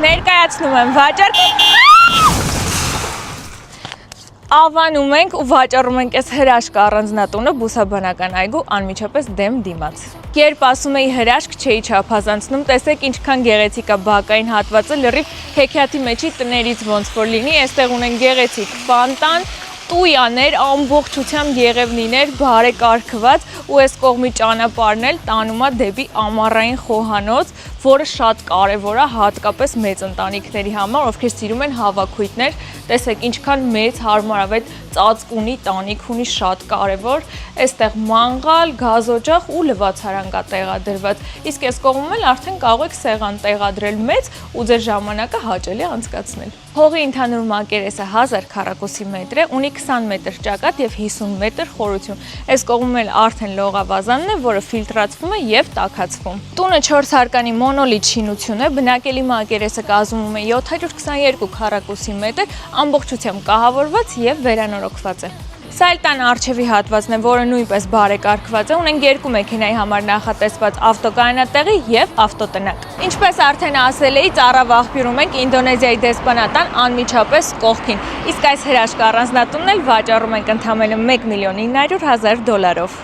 Ներկայացնում եմ վաճառք։ Ավանում ենք ու վաճառում ենք այս հրաշք առանձնատունը բուսաբանական այգու անմիջապես դեմ դիմաց։ Երբ ասում էի հրաշք, չէի չափազանցնում, տեսեք ինչքան գեղեցիկ է բակային հատվածը, լրիվ հեքիաթի մեջի տներից ոնց որ լինի, այստեղ ունեն գեղեցիկ ֆանտան, տույաներ, ամբողջությամբ եղևնիներ, բարեկարգված ու այս կողմի ճանապարհն էլ տանում է դեպի ամառային խոհանոց, որը շատ կարևոր է հատկապես մեծ ընտանիքների համար, ովքեր սիրում են հավաքույթներ, տեսեք ինչքան մեծ հարմարավետ ծածկ ունի, տանիք ունի, շատ կարևոր, այստեղ մանգալ, գազօջախ ու լվացարան կա տեղադրված, իսկ այս կողմում էլ արդեն կարող եք սեղան տեղադրել մեծ ու ձեր ժամանակը հաճելի անցկացնել։ Հողի ընդհանուր մակերեսը 1000 քառակուսի մետր է, ունի 20 մետր ճակատ եւ 50 մետր խորություն։ Այս կողմում էլ արդեն լողավազանն է, որը ֆիլտրացվում է եւ տաքացվում։ Տունը 4 հարկանի մոնոլիթ շինություն է, բնակելի մակերեսը կազմում է 722 քառակուսի մետր, ամբողջությամբ կահավորված եւ վերանորոգված է։ Սա էլ տան առջևի հատվածն է, որը նույնպես բարեկարգված է, ունենք 2 մեքենայի համար նախատեսված ավտոկայանատեղի եւ ավտոտնակ։ Ինչպես արդեն ասել էի, ծառավ աղբյուրում ենք Ինդոնեզիայի դեսպանատան անմիջապես կողքին, իսկ այս հրաշք առանձնատունն էլ վաճառում ենք ընդամենը $1,900,000-ով։